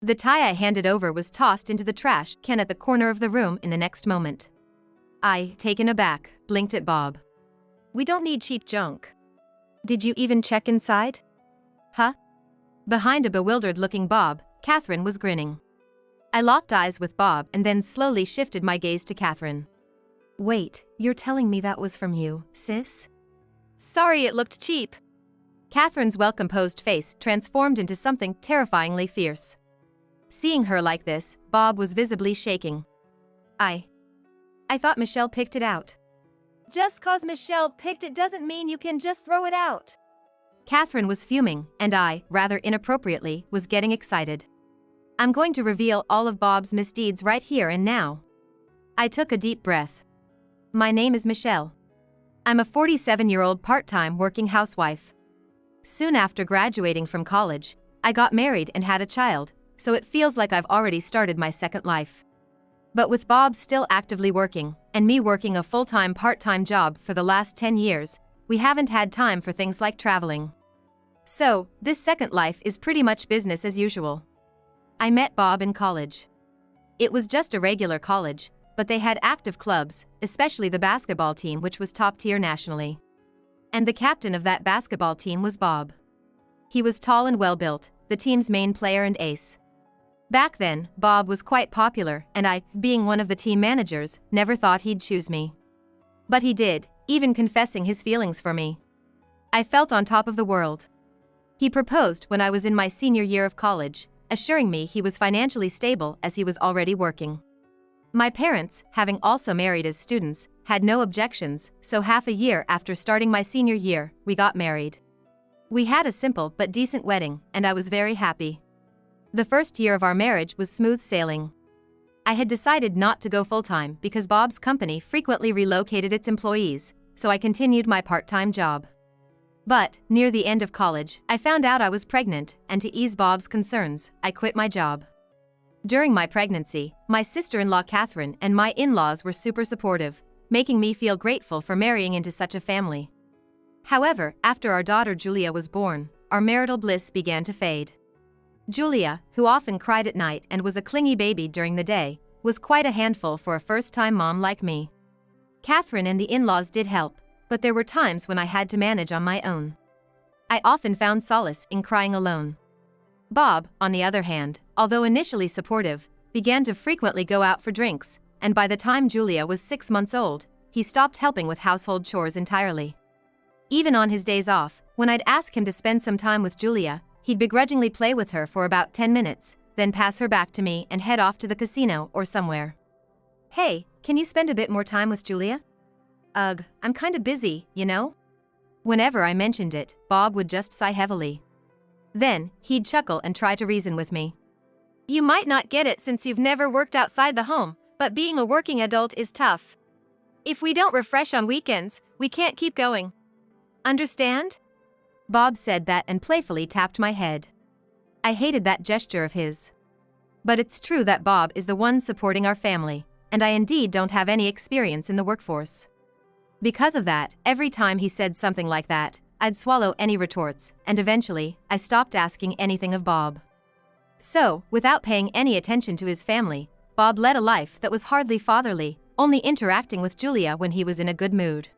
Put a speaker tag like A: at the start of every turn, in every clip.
A: The tie I handed over was tossed into the trash can at the corner of the room in the next moment. I, taken aback, blinked at Bob. "We don't need cheap junk. Did you even check inside?" "Huh?" Behind a bewildered-looking Bob, Catherine was grinning. I locked eyes with Bob and then slowly shifted my gaze to Catherine. "Wait, you're telling me that was from you, sis?" "Sorry it looked cheap." Catherine's well-composed face transformed into something terrifyingly fierce. Seeing her like this, Bob was visibly shaking. I thought Michelle picked it out." "Just 'cause Michelle picked it doesn't mean you can just throw it out." Catherine was fuming, and I, rather inappropriately, was getting excited. "I'm going to reveal all of Bob's misdeeds right here and now." I took a deep breath. "My name is Michelle. I'm a 47-year-old part-time working housewife. Soon after graduating from college, I got married and had a child, so it feels like I've already started my second life. But with Bob still actively working, and me working a full-time part-time job for the last 10 years, we haven't had time for things like traveling. So, this second life is pretty much business as usual." I met Bob in college. It was just a regular college, but they had active clubs, especially the basketball team, which was top tier nationally. And the captain of that basketball team was Bob. He was tall and well-built, the team's main player and ace. Back then, Bob was quite popular, and I, being one of the team managers, never thought he'd choose me. But he did, even confessing his feelings for me. I felt on top of the world. He proposed when I was in my senior year of college, assuring me he was financially stable as he was already working. My parents, having also married as students, had no objections, so half a year after starting my senior year, we got married. We had a simple but decent wedding, and I was very happy. The first year of our marriage was smooth sailing. I had decided not to go full-time because Bob's company frequently relocated its employees, so I continued my part-time job. But, near the end of college, I found out I was pregnant, and to ease Bob's concerns, I quit my job. During my pregnancy, my sister-in-law Catherine and my in-laws were super supportive, making me feel grateful for marrying into such a family. However, after our daughter Julia was born, our marital bliss began to fade. Julia, who often cried at night and was a clingy baby during the day, was quite a handful for a first-time mom like me. Catherine and the in-laws did help, but there were times when I had to manage on my own. I often found solace in crying alone. Bob, on the other hand, although initially supportive, began to frequently go out for drinks, and by the time Julia was 6 months old, he stopped helping with household chores entirely. Even on his days off, when I'd ask him to spend some time with Julia, he'd begrudgingly play with her for about 10 minutes, then pass her back to me and head off to the casino or somewhere. "Hey, can you spend a bit more time with Julia?" "Ugh, I'm kinda busy, you know?" Whenever I mentioned it, Bob would just sigh heavily. Then, he'd chuckle and try to reason with me. "You might not get it since you've never worked outside the home, but being a working adult is tough. If we don't refresh on weekends, we can't keep going. Understand?" Bob said that and playfully tapped my head. I hated that gesture of his. But it's true that Bob is the one supporting our family, and I indeed don't have any experience in the workforce. Because of that, every time he said something like that, I'd swallow any retorts, and eventually, I stopped asking anything of Bob. So, without paying any attention to his family, Bob led a life that was hardly fatherly, only interacting with Julia when he was in a good mood.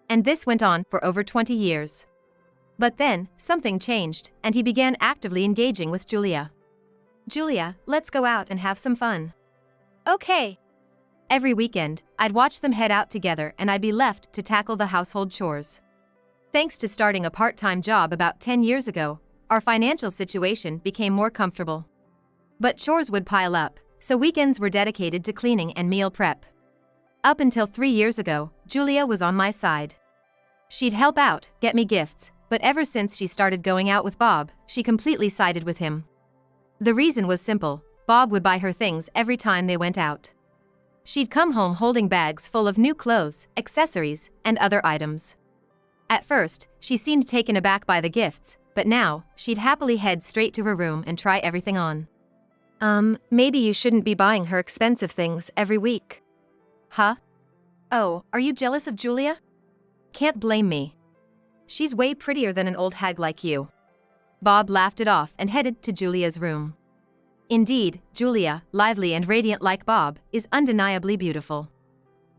A: And this went on for over 20 years. But then, something changed, and he began actively engaging with Julia. "Julia, let's go out and have some fun." "Okay." Every weekend, I'd watch them head out together and I'd be left to tackle the household chores. Thanks to starting a part-time job about 10 years ago, our financial situation became more comfortable. But chores would pile up, so weekends were dedicated to cleaning and meal prep. Up until 3 years ago, Julia was on my side. She'd help out, get me gifts, but ever since she started going out with Bob, she completely sided with him. The reason was simple: Bob would buy her things every time they went out. She'd come home holding bags full of new clothes, accessories, and other items. At first, she seemed taken aback by the gifts, but now, she'd happily head straight to her room and try everything on. Maybe you shouldn't be buying her expensive things every week." "Huh? Oh, are you jealous of Julia?" "Can't blame me. She's way prettier than an old hag like you." Bob laughed it off and headed to Julia's room. Indeed, Julia, lively and radiant like Bob, is undeniably beautiful.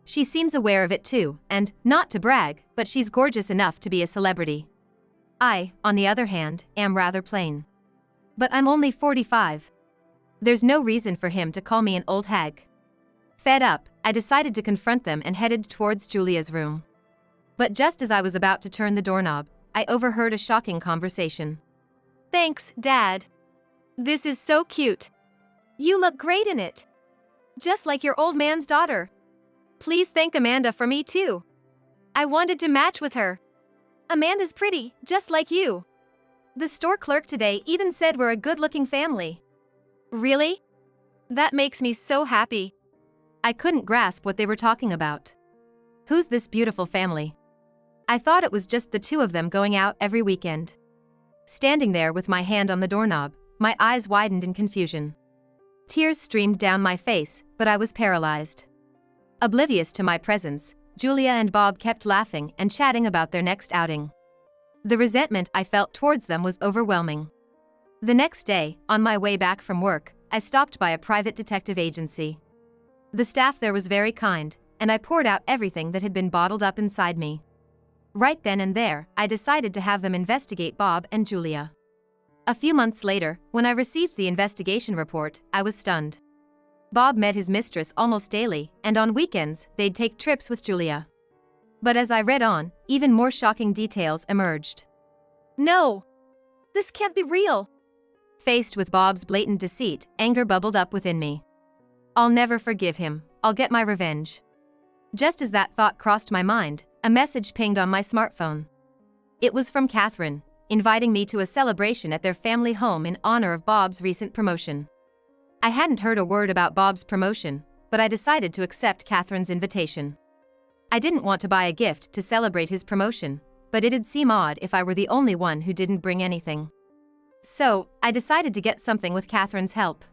A: She seems aware of it too, and, not to brag, but she's gorgeous enough to be a celebrity. I, on the other hand, am rather plain. But I'm only 45. There's no reason for him to call me an old hag. Fed up, I decided to confront them and headed towards Julia's room. But just as I was about to turn the doorknob, I overheard a shocking conversation. "Thanks, Dad. This is so cute. You look great in it. Just like your old man's daughter. Please thank Amanda for me too. I wanted to match with her. Amanda's pretty, just like you. The store clerk today even said we're a good-looking family." "Really? That makes me so happy." I couldn't grasp what they were talking about. Who's this beautiful family? I thought it was just the two of them going out every weekend. Standing there with my hand on the doorknob, my eyes widened in confusion. Tears streamed down my face, but I was paralyzed. Oblivious to my presence, Julia and Bob kept laughing and chatting about their next outing. The resentment I felt towards them was overwhelming. The next day, on my way back from work, I stopped by a private detective agency. The staff there was very kind, and I poured out everything that had been bottled up inside me. Right then and there, I decided to have them investigate Bob and Julia. A few months later, when I received the investigation report, I was stunned. Bob met his mistress almost daily, and on weekends, they'd take trips with Julia. But as I read on, even more shocking details emerged. "No! This can't be real!" Faced with Bob's blatant deceit, anger bubbled up within me. "I'll never forgive him. I'll get my revenge." Just as that thought crossed my mind, a message pinged on my smartphone. It was from Catherine, inviting me to a celebration at their family home in honor of Bob's recent promotion. I hadn't heard a word about Bob's promotion, but I decided to accept Catherine's invitation. I didn't want to buy a gift to celebrate his promotion, but it'd seem odd if I were the only one who didn't bring anything. So, I decided to get something with Catherine's help.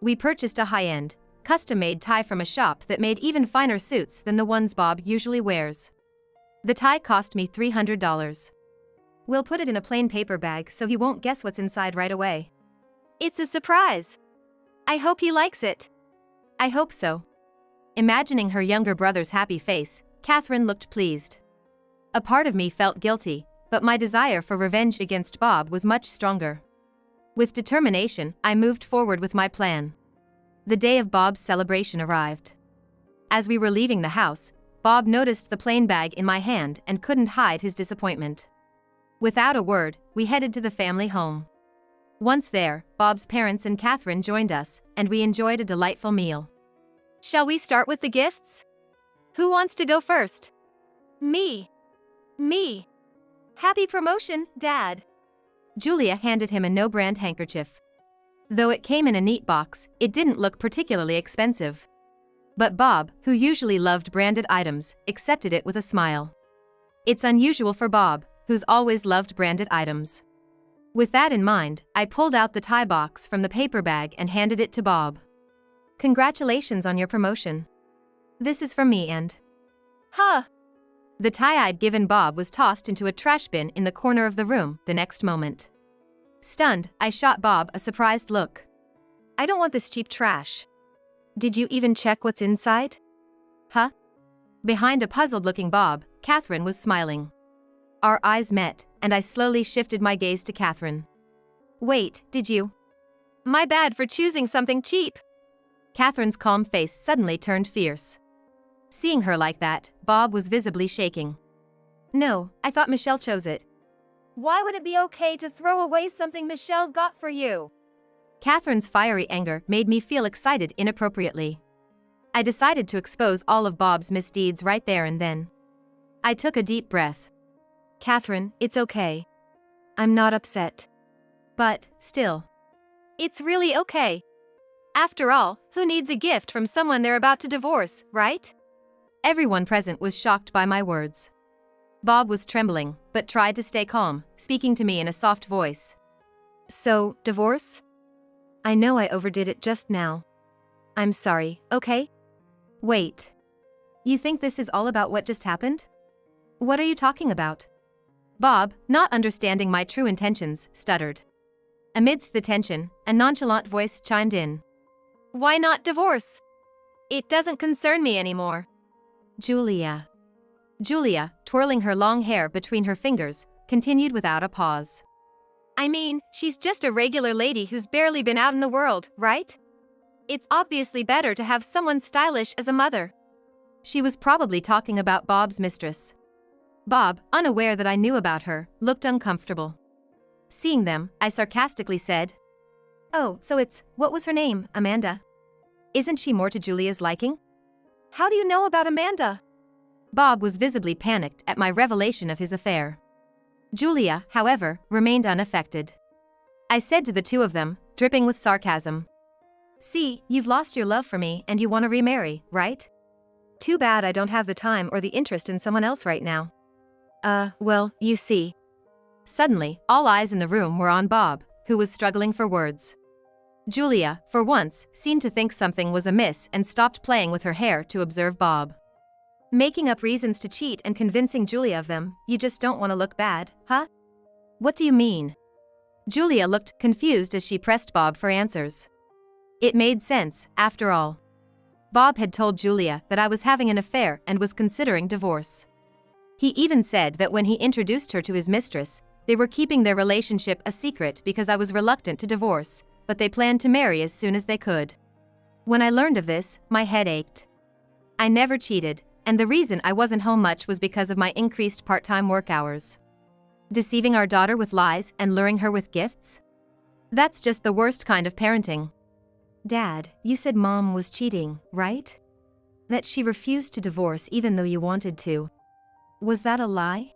A: We purchased a high-end, custom-made tie from a shop that made even finer suits than the ones Bob usually wears. The tie cost me $300. We'll put it in a plain paper bag so he won't guess what's inside right away. It's a surprise. I hope he likes it. I hope so. Imagining her younger brother's happy face, Catherine looked pleased. A part of me felt guilty, but my desire for revenge against Bob was much stronger. With determination, I moved forward with my plan. The day of Bob's celebration arrived. As we were leaving the house, Bob noticed the plain bag in my hand and couldn't hide his disappointment. Without a word, we headed to the family home. Once there, Bob's parents and Catherine joined us, and we enjoyed a delightful meal. Shall we start with the gifts? Who wants to go first? Me. Me. Happy promotion, Dad. Julia handed him a no-brand handkerchief. Though it came in a neat box, it didn't look particularly expensive. But Bob, who usually loved branded items, accepted it with a smile. It's unusual for Bob, who's always loved branded items. With that in mind, I pulled out the tie box from the paper bag and handed it to Bob. Congratulations on your promotion. This is from me and... Huh! The tie I'd given Bob was tossed into a trash bin in the corner of the room the next moment. Stunned, I shot Bob a surprised look. I don't want this cheap trash. Did you even check what's inside? Huh? Behind a puzzled-looking Bob, Catherine was smiling. Our eyes met, and I slowly shifted my gaze to Catherine. Wait, did you? My bad for choosing something cheap. Catherine's calm face suddenly turned fierce. Seeing her like that, Bob was visibly shaking. No, I thought Michelle chose it. Why would it be okay to throw away something Michelle got for you? Catherine's fiery anger made me feel excited inappropriately. I decided to expose all of Bob's misdeeds right there and then. I took a deep breath. Catherine, it's okay. I'm not upset. But, still. It's really okay. After all, who needs a gift from someone they're about to divorce, right? Everyone present was shocked by my words. Bob was trembling, but tried to stay calm, speaking to me in a soft voice. So, divorce? I know I overdid it just now. I'm sorry, okay? Wait. You think this is all about what just happened? What are you talking about? Bob, not understanding my true intentions, stuttered. Amidst the tension, a nonchalant voice chimed in. Why not divorce? It doesn't concern me anymore. Julia. Julia, twirling her long hair between her fingers, continued without a pause. I mean, she's just a regular lady who's barely been out in the world, right? It's obviously better to have someone stylish as a mother. She was probably talking about Bob's mistress. Bob, unaware that I knew about her, looked uncomfortable. Seeing them, I sarcastically said, Oh, so what was her name, Amanda? Isn't she more to Julia's liking? How do you know about Amanda? Bob was visibly panicked at my revelation of his affair. Julia, however, remained unaffected. I said to the two of them, dripping with sarcasm. See, you've lost your love for me and you want to remarry, right? Too bad I don't have the time or the interest in someone else right now. Well, you see. Suddenly, all eyes in the room were on Bob, who was struggling for words. Julia, for once, seemed to think something was amiss and stopped playing with her hair to observe Bob. Making up reasons to cheat and convincing Julia of them, you just don't want to look bad, huh? What do you mean? Julia looked confused as she pressed Bob for answers. It made sense, after all. Bob had told Julia that I was having an affair and was considering divorce. He even said that when he introduced her to his mistress, they were keeping their relationship a secret because I was reluctant to divorce, but they planned to marry as soon as they could. When I learned of this, my head ached. I never cheated, and the reason I wasn't home much was because of my increased part-time work hours. Deceiving our daughter with lies and luring her with gifts? That's just the worst kind of parenting. Dad, you said Mom was cheating, right? That she refused to divorce even though you wanted to. Was that a lie?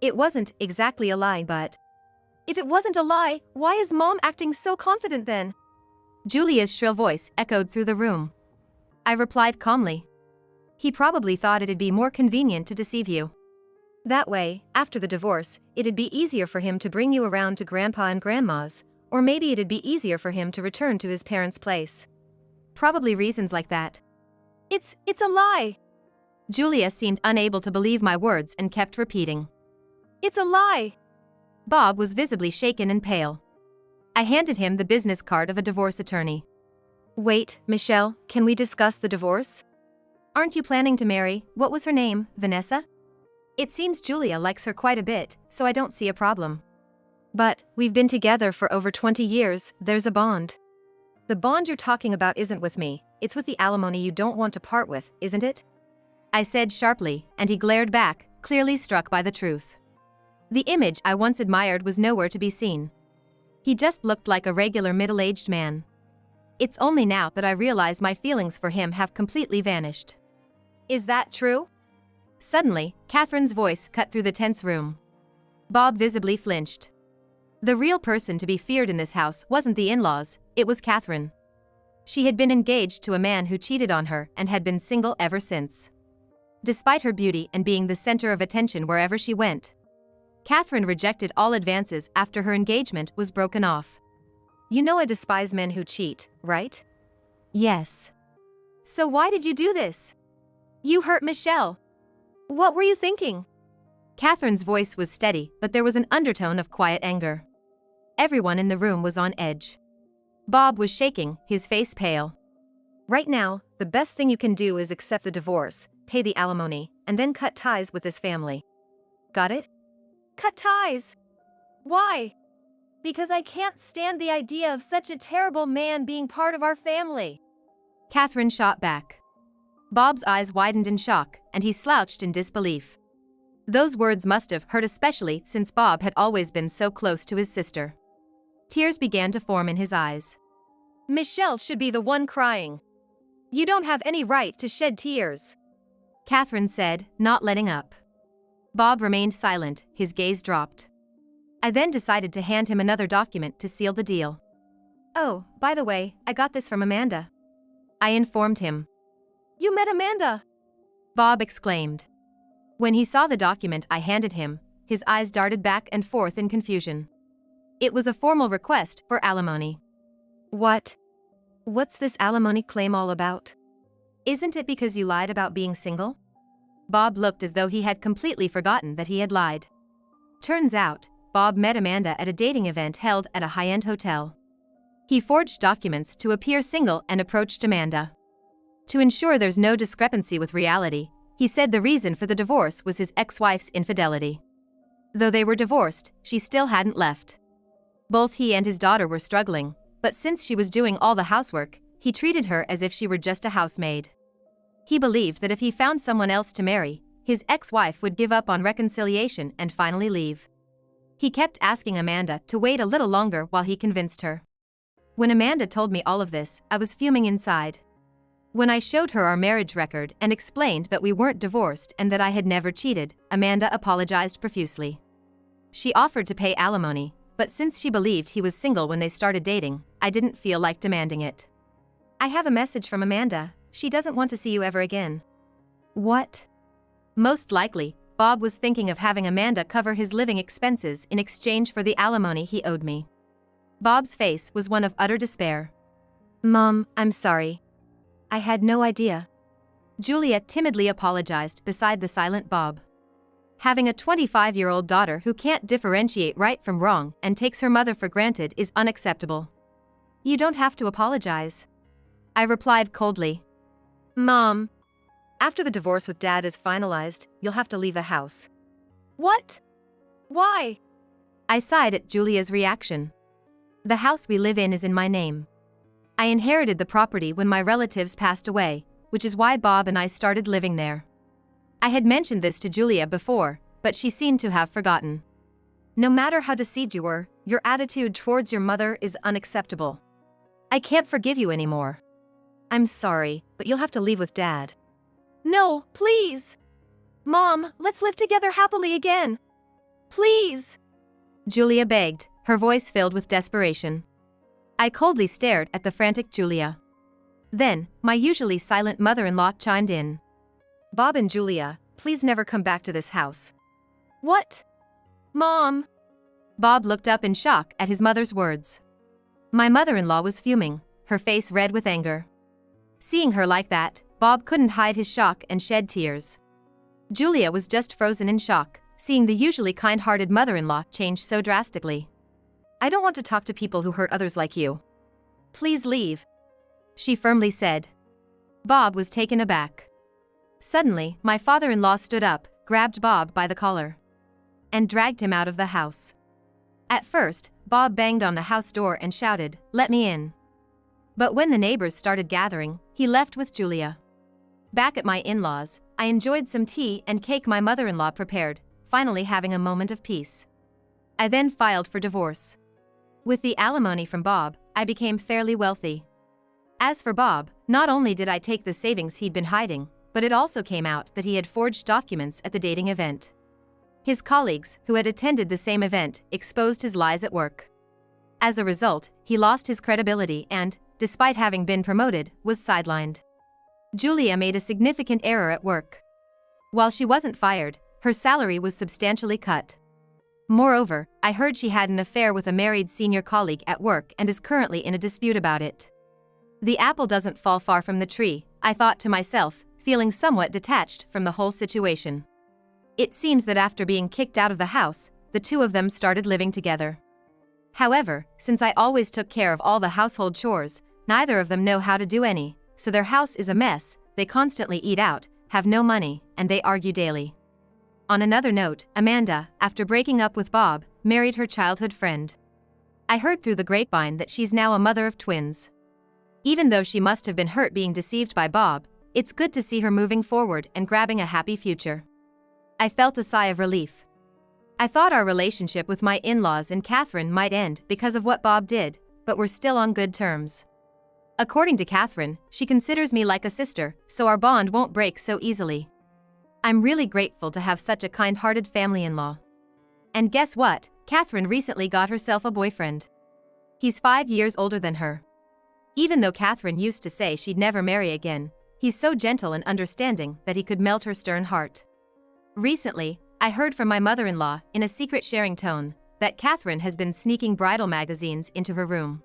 A: It wasn't exactly a lie, but... If it wasn't a lie, why is Mom acting so confident then? Julia's shrill voice echoed through the room. I replied calmly. He probably thought it'd be more convenient to deceive you. That way, after the divorce, it'd be easier for him to bring you around to Grandpa and Grandma's, or maybe it'd be easier for him to return to his parents' place. Probably reasons like that. It's a lie. Julia seemed unable to believe my words and kept repeating. It's a lie. Bob was visibly shaken and pale. I handed him the business card of a divorce attorney. Wait, Michelle, can we discuss the divorce? Aren't you planning to marry, what was her name, Vanessa? It seems Julia likes her quite a bit, so I don't see a problem. But, we've been together for over 20 years, there's a bond. The bond you're talking about isn't with me, it's with the alimony you don't want to part with, isn't it? I said sharply, and he glared back, clearly struck by the truth. The image I once admired was nowhere to be seen. He just looked like a regular middle-aged man. It's only now that I realize my feelings for him have completely vanished. Is that true? Suddenly, Catherine's voice cut through the tense room. Bob visibly flinched. The real person to be feared in this house wasn't the in-laws, it was Catherine. She had been engaged to a man who cheated on her and had been single ever since. Despite her beauty and being the center of attention wherever she went, Catherine rejected all advances after her engagement was broken off. You know I despise men who cheat, right? Yes. So why did you do this? You hurt Michelle. What were you thinking? Catherine's voice was steady, but there was an undertone of quiet anger. Everyone in the room was on edge. Bob was shaking, his face pale. Right now, the best thing you can do is accept the divorce, pay the alimony, and then cut ties with this family. Got it? Cut ties? Why? Because I can't stand the idea of such a terrible man being part of our family. Catherine shot back. Bob's eyes widened in shock, and he slouched in disbelief. Those words must have hurt, especially since Bob had always been so close to his sister. Tears began to form in his eyes. Michelle should be the one crying. You don't have any right to shed tears, Catherine said, not letting up. Bob remained silent, his gaze dropped. I then decided to hand him another document to seal the deal. Oh, by the way, I got this from Amanda. I informed him. You met Amanda? Bob exclaimed. When he saw the document I handed him, his eyes darted back and forth in confusion. It was a formal request for alimony. What? What's this alimony claim all about? Isn't it because you lied about being single? Bob looked as though he had completely forgotten that he had lied. Turns out, Bob met Amanda at a dating event held at a high-end hotel. He forged documents to appear single and approached Amanda. To ensure there's no discrepancy with reality, he said the reason for the divorce was his ex-wife's infidelity. Though they were divorced, she still hadn't left. Both he and his daughter were struggling, but since she was doing all the housework, he treated her as if she were just a housemaid. He believed that if he found someone else to marry, his ex-wife would give up on reconciliation and finally leave. He kept asking Amanda to wait a little longer while he convinced her. When Amanda told me all of this, I was fuming inside. When I showed her our marriage record and explained that we weren't divorced and that I had never cheated, Amanda apologized profusely. She offered to pay alimony, but since she believed he was single when they started dating, I didn't feel like demanding it. I have a message from Amanda. She doesn't want to see you ever again. What? Most likely, Bob was thinking of having Amanda cover his living expenses in exchange for the alimony he owed me. Bob's face was one of utter despair. Mom, I'm sorry. I had no idea. Julia timidly apologized beside the silent Bob. Having a 25-year-old daughter who can't differentiate right from wrong and takes her mother for granted is unacceptable. You don't have to apologize. I replied coldly. Mom, after the divorce with Dad is finalized, you'll have to leave the house. What? Why? I sighed at Julia's reaction. The house we live in is in my name. I inherited the property when my relatives passed away, which is why Bob and I started living there. I had mentioned this to Julia before, but she seemed to have forgotten. No matter how deceived you were, your attitude towards your mother is unacceptable. I can't forgive you anymore. I'm sorry, but you'll have to leave with Dad. No, please. Mom, let's live together happily again. Please. Julia begged, her voice filled with desperation. I coldly stared at the frantic Julia. Then, my usually silent mother-in-law chimed in. Bob and Julia, please never come back to this house. What? Mom? Bob looked up in shock at his mother's words. My mother-in-law was fuming, her face red with anger. Seeing her like that, Bob couldn't hide his shock and shed tears. Julia was just frozen in shock, seeing the usually kind-hearted mother-in-law change so drastically. I don't want to talk to people who hurt others like you. Please leave, she firmly said. Bob was taken aback. Suddenly, my father-in-law stood up, grabbed Bob by the collar, and dragged him out of the house. At first, Bob banged on the house door and shouted, "Let me in." But when the neighbors started gathering, he left with Julia. Back at my in-laws, I enjoyed some tea and cake my mother-in-law prepared, finally having a moment of peace. I then filed for divorce. With the alimony from Bob, I became fairly wealthy. As for Bob, not only did I take the savings he'd been hiding, but it also came out that he had forged documents at the dating event. His colleagues, who had attended the same event, exposed his lies at work. As a result, he lost his credibility and, despite having been promoted, was sidelined. Julia made a significant error at work. While she wasn't fired, her salary was substantially cut. Moreover, I heard she had an affair with a married senior colleague at work and is currently in a dispute about it. The apple doesn't fall far from the tree, I thought to myself, feeling somewhat detached from the whole situation. It seems that after being kicked out of the house, the two of them started living together. However, since I always took care of all the household chores, neither of them know how to do any, so their house is a mess, they constantly eat out, have no money, and they argue daily. On another note, Amanda, after breaking up with Bob, married her childhood friend. I heard through the grapevine that she's now a mother of twins. Even though she must have been hurt being deceived by Bob, it's good to see her moving forward and grabbing a happy future. I felt a sigh of relief. I thought our relationship with my in-laws and Catherine might end because of what Bob did, but we're still on good terms. According to Catherine, she considers me like a sister, so our bond won't break so easily. I'm really grateful to have such a kind-hearted family-in-law. And guess what? Catherine recently got herself a boyfriend. He's 5 years older than her. Even though Catherine used to say she'd never marry again, he's so gentle and understanding that he could melt her stern heart. Recently, I heard from my mother-in-law, in a secret sharing tone, that Catherine has been sneaking bridal magazines into her room.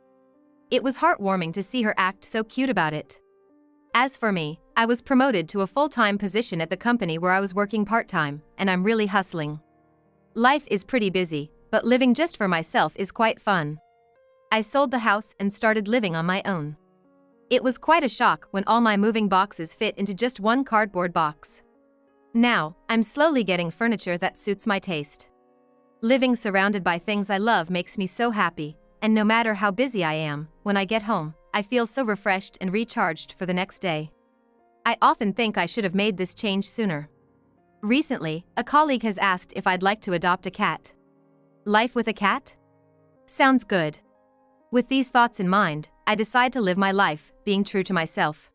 A: It was heartwarming to see her act so cute about it. As for me, I was promoted to a full-time position at the company where I was working part-time, and I'm really hustling. Life is pretty busy, but living just for myself is quite fun. I sold the house and started living on my own. It was quite a shock when all my moving boxes fit into just one cardboard box. Now, I'm slowly getting furniture that suits my taste. Living surrounded by things I love makes me so happy, and no matter how busy I am, when I get home, I feel so refreshed and recharged for the next day. I often think I should have made this change sooner. Recently, a colleague has asked if I'd like to adopt a cat. Life with a cat? Sounds good. With these thoughts in mind, I decide to live my life, being true to myself.